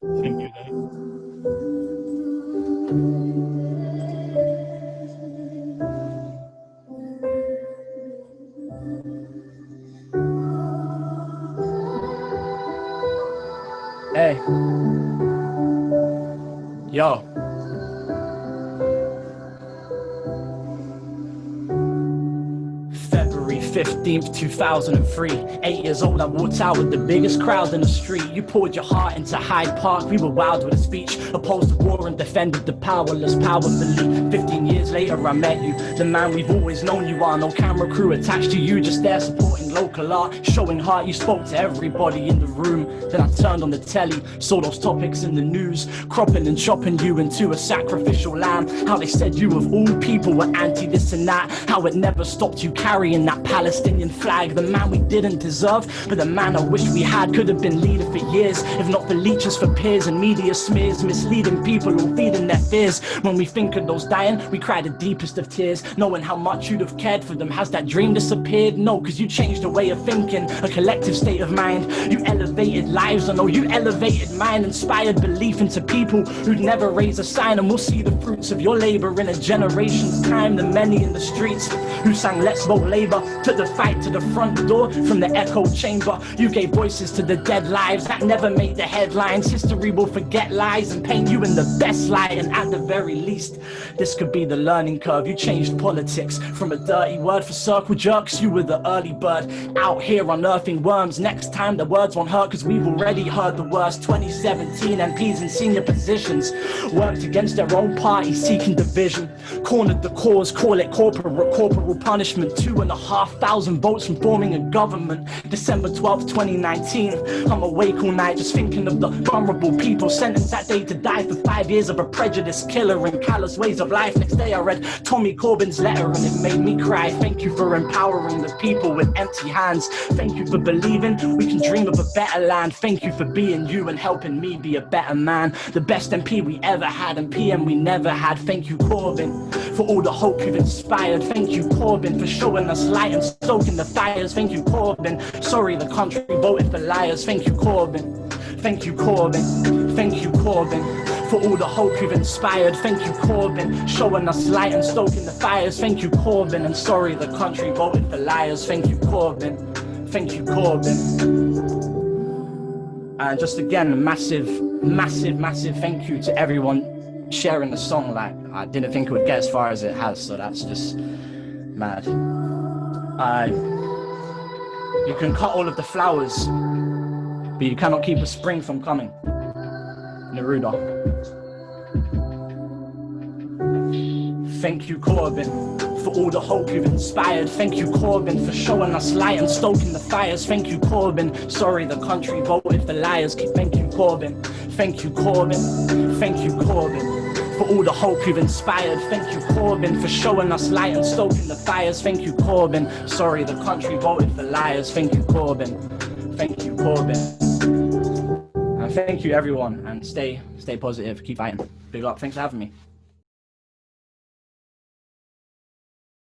Thank you, Dave. Hey, yo. February 15th, 2003. 8 years old, I walked out with the biggest crowd in the street. You poured your heart into Hyde Park, we were wild with a speech. Opposed the war and defended the powerless powerfully. 15 years later, I met you, the man we've always known you are. No camera crew attached to you, just there supporting local art. Showing heart, you spoke to everybody in the room. Then I turned on the telly, saw those topics in the news. Cropping and chopping you into a sacrificial lamb. How they said you of all people were anti this and that. How it never stopped you carrying that Palestinian flag. The man we didn't deserve, but the man I wish we had. Could have been leader for years, if not for leeches, for peers and media smears, misleading people or feeding their fears. When we think of those dying, we cry the deepest of tears, knowing how much you'd have cared for them. Has that dream disappeared? No, cause you changed a way of thinking, a collective state of mind. You elevated lives, I know you elevated mine. Inspired belief into people who'd never raise a sign. And we'll see the fruits of your labor in a generation's time. The many in the streets who sang Let's Vote Labour took the fight to the front door from the echo chamber. You gave voices to the dead lives that never made the headlines. History will forget lies and paint you in the best light. And at the very least, this could be the learning curve. You changed politics from a dirty word for circle jerks. You were the early bird out here unearthing worms. Next time the words won't hurt, cause we've already heard the worst. 2017 MPs in senior positions worked against their own party, seeking division. Cornered the cause, call it corporal punishment. 2,500 votes from forming a government. December 12th, 2019. I'm awake all night just thinking of the vulnerable people sentenced that day to die for 5 years of a prejudiced killer and callous ways of life. Next day I read Tommy Corbyn's letter and it made me cry. Thank you for empowering the people with empty hands. Thank you for believing we can dream of a better land. Thank you for being you and helping me be a better man. The best MP we ever had and PM we never had. Thank you, Corbyn, for all the hope you've inspired. Thank you, Corbyn, for showing us light and stoking the fires. Thank you, Corbyn. Sorry the country voted for liars. Thank you, Corbyn. Thank you, Corbyn. Thank you, Corbyn, for all the hope you've inspired. Thank you, Corbyn, showing us light and stoking the fires. Thank you, Corbyn, and sorry the country voted for liars. Thank you, Corbyn. Thank you, Corbyn. And just again, a massive thank you to everyone sharing the song. Like, I didn't think it would get as far as it has, so that's just mad. You can cut all of the flowers, but you cannot keep a spring from coming. Neruda. Thank you, Corbyn, for all the hope you've inspired. Thank you, Corbyn, for showing us light and stoking the fires. Thank you, Corbyn. Sorry the country voted for liars. Thank you, Corbyn. Thank you, Corbyn. Thank you, Corbyn, for all the hope you've inspired. Thank you, Corbyn, for showing us light and stoking the fires. Thank you, Corbyn. Sorry the country voted for liars. Thank you, Corbyn. Thank you, Corbyn. And thank you, everyone, and stay positive, keep fighting. Big up, thanks for having me.